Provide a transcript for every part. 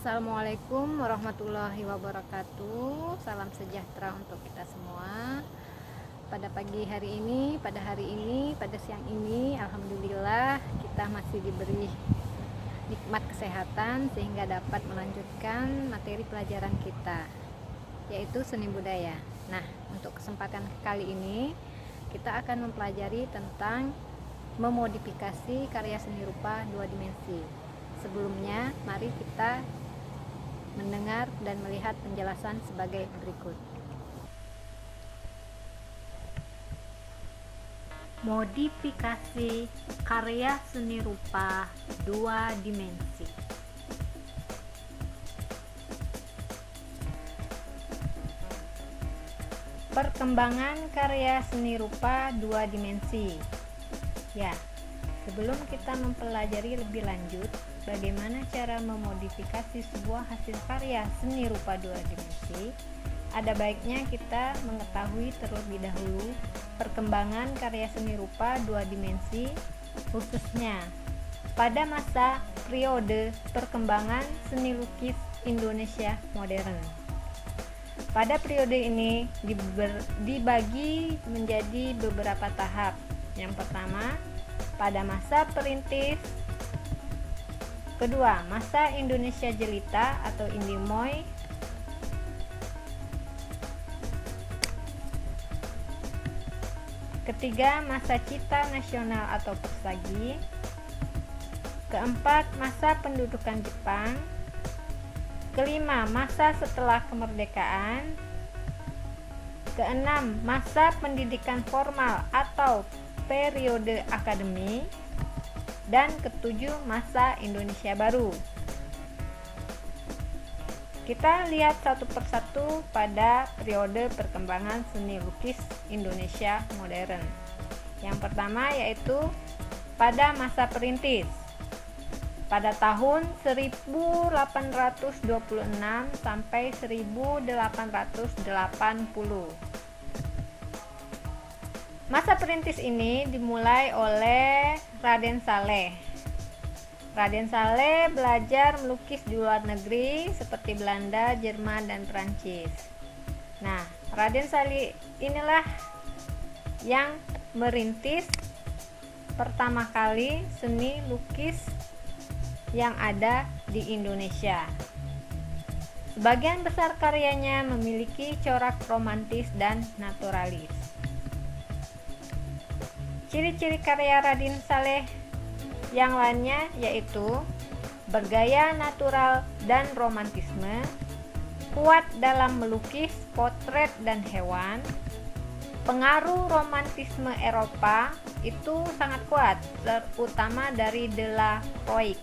Assalamualaikum warahmatullahi wabarakatuh. Salam sejahtera untuk kita semua. Pada hari ini, pada siang ini, alhamdulillah kita masih diberi nikmat kesehatan sehingga dapat melanjutkan materi pelajaran kita, yaitu seni budaya. Nah, untuk kesempatan kali ini kita akan mempelajari tentang memodifikasi karya seni rupa dua dimensi. Sebelumnya, mari kita mendengar dan melihat penjelasan sebagai berikut. Modifikasi karya seni rupa dua dimensi. Perkembangan karya seni rupa dua dimensi. Ya, sebelum kita mempelajari lebih lanjut bagaimana cara memodifikasi sebuah hasil karya seni rupa dua dimensi, ada baiknya kita mengetahui terlebih dahulu perkembangan karya seni rupa dua dimensi, khususnya pada masa periode perkembangan seni lukis Indonesia modern. Pada periode ini dibagi menjadi beberapa tahap. Yang pertama, pada masa perintis. Kedua, masa Indonesia Jelita atau Indimoy. Ketiga, masa Cita Nasional atau Persagi. Keempat, masa pendudukan Jepang. Kelima, masa setelah kemerdekaan. Keenam, masa pendidikan formal atau periode akademi. Dan ketujuh, masa Indonesia Baru. Kita lihat satu persatu pada periode perkembangan seni lukis Indonesia modern. Yang pertama yaitu pada masa perintis. Pada tahun 1826 sampai 1880. Masa perintis ini dimulai oleh Raden Saleh. Raden Saleh belajar melukis di luar negeri seperti Belanda, Jerman, dan Prancis. Nah, Raden Saleh inilah yang merintis pertama kali seni lukis yang ada di Indonesia. Sebagian besar karyanya memiliki corak romantis dan naturalis. Ciri-ciri karya Raden Saleh yang lainnya yaitu bergaya natural dan romantisme, kuat dalam melukis potret dan hewan. Pengaruh romantisme Eropa itu sangat kuat, terutama dari Delacroix.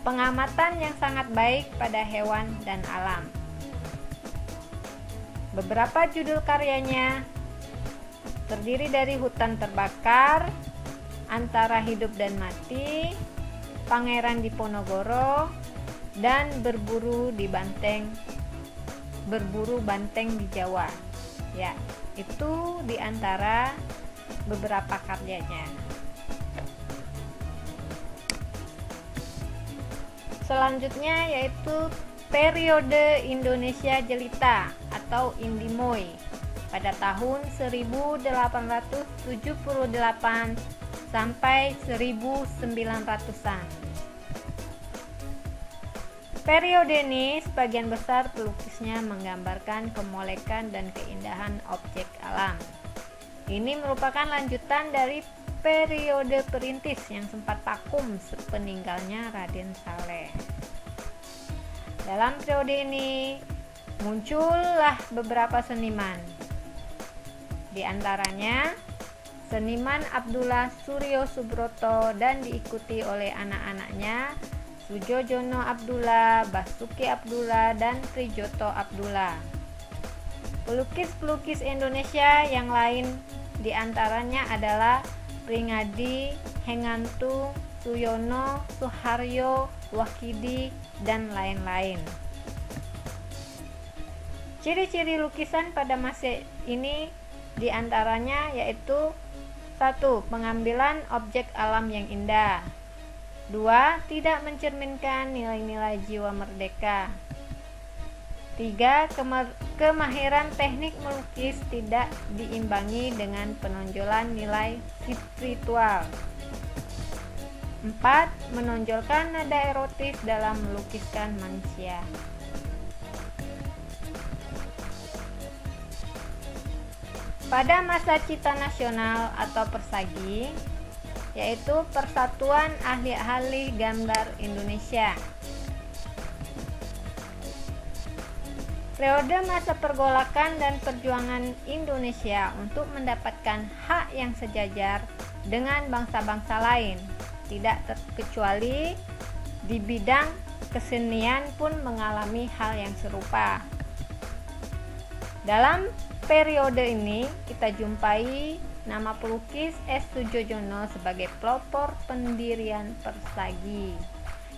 Pengamatan yang sangat baik pada hewan dan alam. Beberapa judul karyanya terdiri dari Hutan Terbakar, Antara Hidup dan Mati, Pangeran Diponegoro, dan Berburu Banteng di Jawa. Ya, itu diantara beberapa karyanya. Selanjutnya yaitu periode Indonesia Jelita atau Indimoy pada tahun 1878 sampai 1900-an. Periode ini sebagian besar pelukisnya menggambarkan kemolekan dan keindahan objek alam. Ini merupakan lanjutan dari periode perintis yang sempat vakum sepeninggalnya Raden Saleh. Dalam periode ini muncullah beberapa seniman. Di antaranya seniman Abdullah Suryo Subroto dan diikuti oleh anak-anaknya Sujojono Abdullah, Basuki Abdullah, dan Trijoto Abdullah. Pelukis-pelukis Indonesia yang lain di antaranya adalah Pringadi, Hengantung, Suyono, Suharyo, Wahidi, dan lain-lain. Ciri-ciri lukisan pada masa ini di antaranya yaitu 1. Pengambilan objek alam yang indah. 2. Tidak mencerminkan nilai-nilai jiwa merdeka. 3. Kemahiran teknik melukis tidak diimbangi dengan penonjolan nilai spiritual. 4. Menonjolkan nada erotis dalam melukiskan manusia. Pada masa Cita Nasional atau Persagi, yaitu Persatuan Ahli-Ahli Gambar Indonesia, periode masa pergolakan dan perjuangan Indonesia untuk mendapatkan hak yang sejajar dengan bangsa-bangsa lain, tidak terkecuali di bidang kesenian pun mengalami hal yang serupa. Dalam periode ini kita jumpai nama pelukis S. Soedjojono sebagai pelopor pendirian Persagi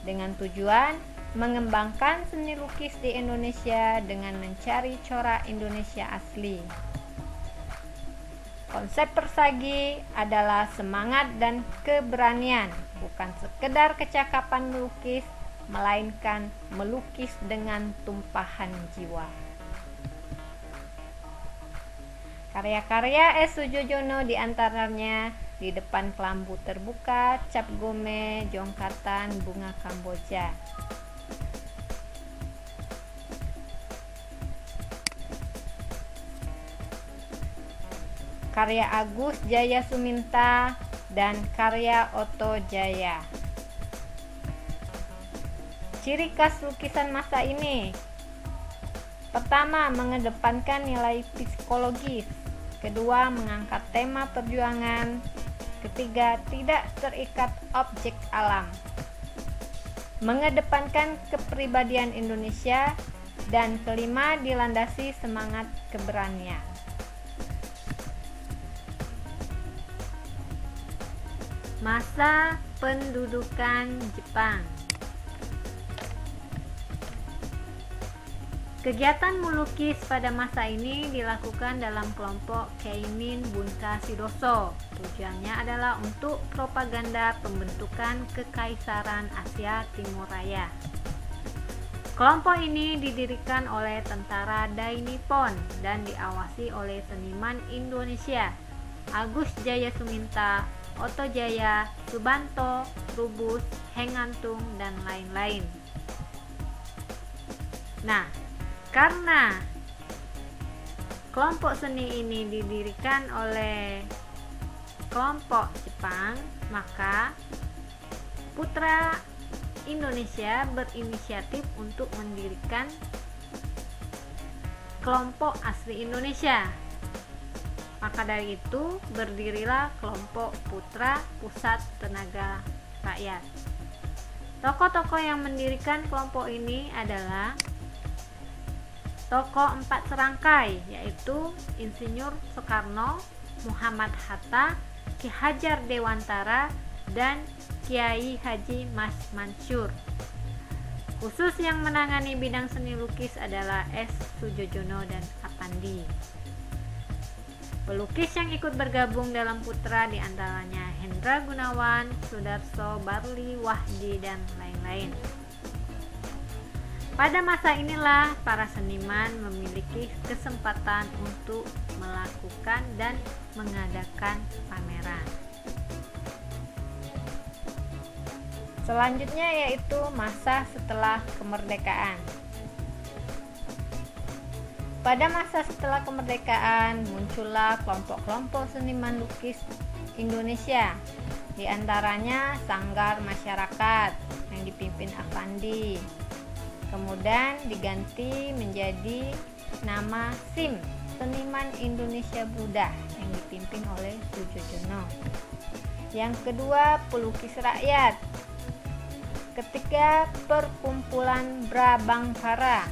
dengan tujuan mengembangkan seni lukis di Indonesia dengan mencari corak Indonesia asli. Konsep Persagi adalah semangat dan keberanian, bukan sekedar kecakapan melukis, melainkan melukis dengan tumpahan jiwa. Karya-karya S. Soedjojono diantaranya Di Depan Kelambu Terbuka, Cap Gome, Jongkatan, Bunga Kamboja. Karya Agus Jaya Suminta dan karya Oto Jaya. Ciri khas lukisan masa ini: pertama, mengedepankan nilai psikologis. Kedua, mengangkat tema perjuangan. Ketiga, tidak terikat objek alam. Mengedepankan kepribadian Indonesia. Dan kelima, dilandasi semangat keberanian. Masa pendudukan Jepang. Kegiatan melukis pada masa ini dilakukan dalam kelompok Keimin Bunka Shidoso. Tujuannya adalah untuk propaganda pembentukan Kekaisaran Asia Timur Raya. Kelompok ini didirikan oleh tentara Dai Nippon dan diawasi oleh seniman Indonesia Agus Jaya Suminta, Oto Jaya, Subanto, Trubus, Hengantung, dan lain-lain. Nah, karena kelompok seni ini didirikan oleh kelompok Jepang, maka putra Indonesia berinisiatif untuk mendirikan kelompok asli Indonesia. Maka dari itu berdirilah kelompok Putra Pusat Tenaga Rakyat. Tokoh-tokoh yang mendirikan kelompok ini adalah tokoh 4 serangkai, yaitu Insinyur Soekarno, Muhammad Hatta, Ki Hajar Dewantara, dan Kiai Haji Mas Mansur. Khusus yang menangani bidang seni lukis adalah S. Soedjojono dan Apandi. Pelukis yang ikut bergabung dalam Putra diantaranya Hendra Gunawan, Sudarso, Barli, Wahdi, dan lain-lain. Pada masa inilah para seniman memiliki kesempatan untuk melakukan dan mengadakan pameran. Selanjutnya yaitu masa setelah kemerdekaan. Pada masa setelah kemerdekaan muncullah kelompok-kelompok seniman lukis Indonesia, di antaranya Sanggar Masyarakat yang dipimpin Apandi. Kemudian diganti menjadi nama SIM, Seniman Indonesia Buddha, yang dipimpin oleh Soedjojono. Yang kedua, pelukis rakyat. Ketiga, perkumpulan Brabangkara.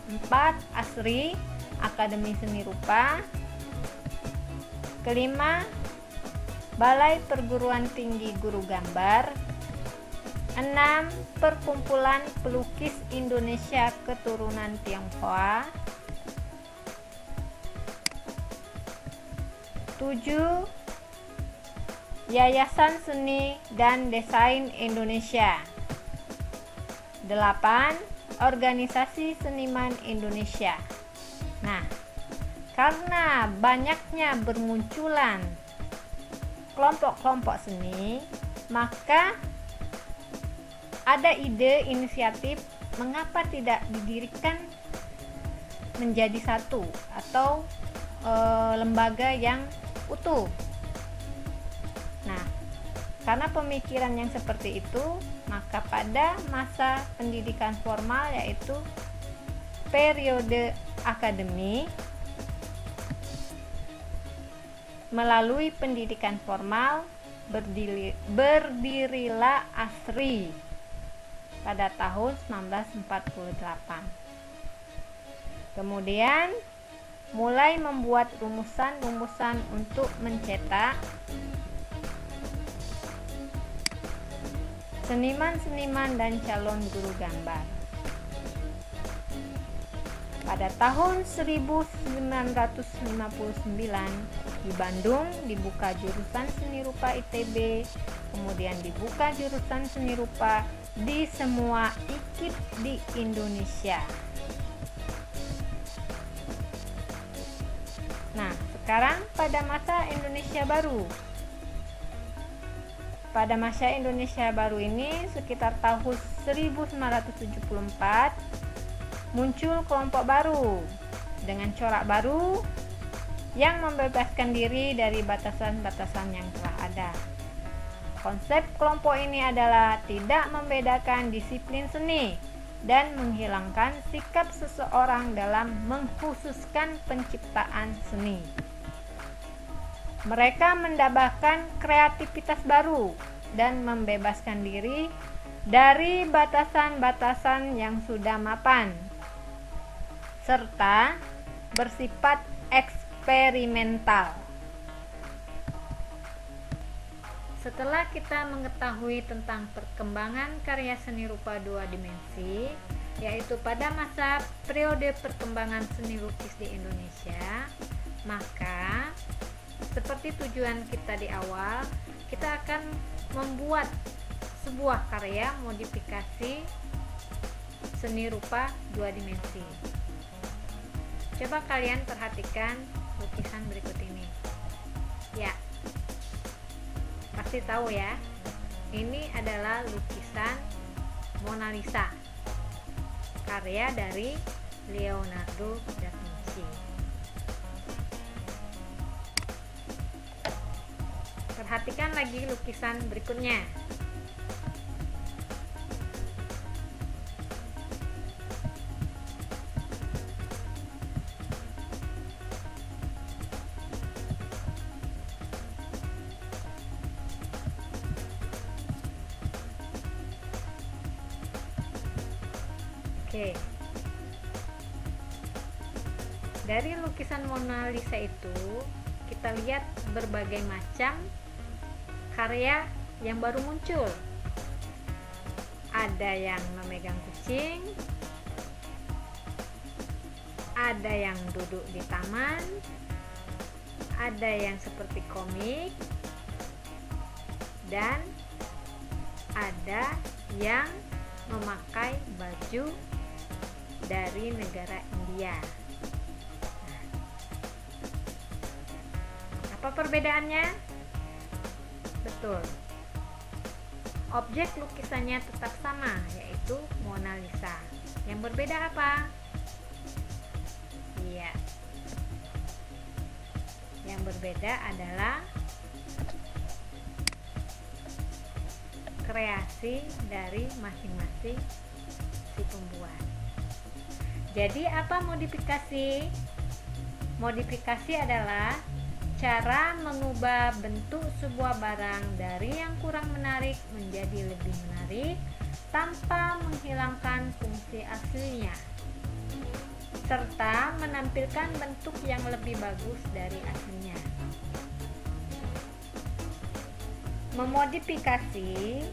4, ASRI, Akademi Seni Rupa. Kelima, Balai Perguruan Tinggi Guru Gambar. 6, Perkumpulan Pelukis Indonesia Keturunan Tionghoa. 7, Yayasan Seni dan Desain Indonesia. 8. Organisasi Seniman Indonesia. Nah, karena banyaknya bermunculan kelompok-kelompok seni, maka ada ide inisiatif mengapa tidak didirikan menjadi satu atau lembaga yang utuh. Nah, karena pemikiran yang seperti itu, maka pada masa pendidikan formal, yaitu periode akademi, melalui pendidikan formal berdirilah ASRI pada tahun 1948. Kemudian mulai membuat rumusan-rumusan untuk mencetak seniman-seniman dan calon guru gambar. Pada tahun 1959 di Bandung dibuka jurusan seni rupa ITB, kemudian dibuka jurusan seni rupa di semua IKIP di Indonesia. Nah, sekarang pada masa Indonesia baru. Pada masa Indonesia baru ini sekitar tahun 1974 muncul kelompok baru dengan corak baru yang membebaskan diri dari batasan-batasan yang telah ada. Konsep kelompok ini adalah tidak membedakan disiplin seni dan menghilangkan sikap seseorang dalam mengkhususkan penciptaan seni. Mereka mendapatkan kreativitas baru dan membebaskan diri dari batasan-batasan yang sudah mapan, serta bersifat eksperimental. Setelah kita mengetahui tentang perkembangan karya seni rupa dua dimensi, yaitu pada masa periode perkembangan seni lukis di Indonesia, maka seperti tujuan kita di awal, kita akan membuat sebuah karya modifikasi seni rupa dua dimensi. Coba kalian perhatikan lukisan berikut ini. Ya, pasti tahu ya, ini adalah lukisan Mona Lisa, karya dari Leonardo da Vinci. Perhatikan lagi lukisan berikutnya. Oke. Dari lukisan Mona Lisa itu kita lihat berbagai macam karya yang baru muncul. Ada yang memegang kucing, ada yang duduk di taman, ada yang seperti komik, dan ada yang memakai baju dari negara India. Nah, apa perbedaannya? Betul, objek lukisannya tetap sama, yaitu Mona Lisa. Yang berbeda apa? Iya, yang berbeda adalah kreasi dari masing-masing si pembuat. Jadi apa modifikasi? Modifikasi adalah cara mengubah bentuk sebuah barang dari yang kurang menarik menjadi lebih menarik tanpa menghilangkan fungsi aslinya, serta menampilkan bentuk yang lebih bagus dari aslinya. Memodifikasi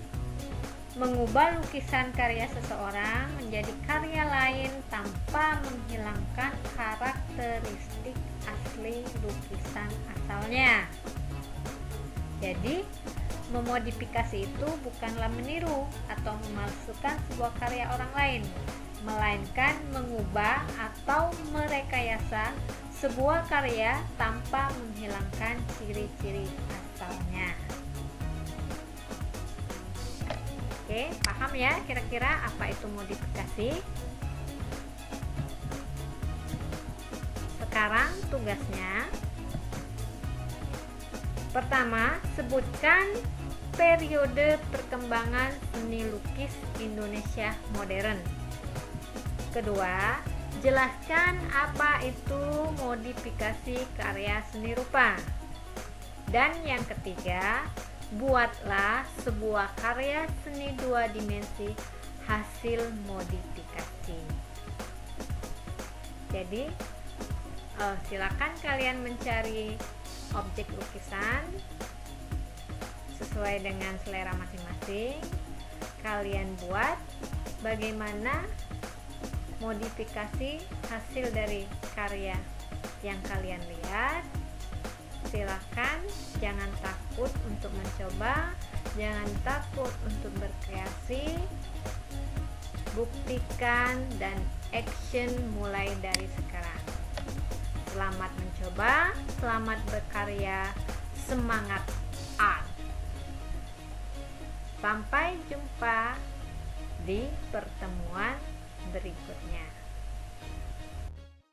mengubah lukisan karya seseorang menjadi karya lain tanpa menghilangkan karakteristik asli lukisan asalnya. Jadi memodifikasi itu bukanlah meniru atau memalsukan sebuah karya orang lain, melainkan mengubah atau merekayasa sebuah karya tanpa menghilangkan ciri-ciri asalnya. Oke, paham ya kira-kira apa itu modifikasi? Sekarang tugasnya, pertama, sebutkan periode perkembangan seni lukis Indonesia modern. Kedua, jelaskan apa itu modifikasi karya seni rupa. Dan yang ketiga, buatlah sebuah karya seni dua dimensi hasil modifikasi. Jadi, silakan kalian mencari objek lukisan sesuai dengan selera masing-masing. Kalian buat bagaimana modifikasi hasil dari karya yang kalian lihat. Silakan, jangan takut untuk mencoba, jangan takut untuk berkreasi. Buktikan dan action mulai dari sekarang. Selamat mencoba, selamat berkarya, semangat art. Sampai jumpa di pertemuan berikutnya.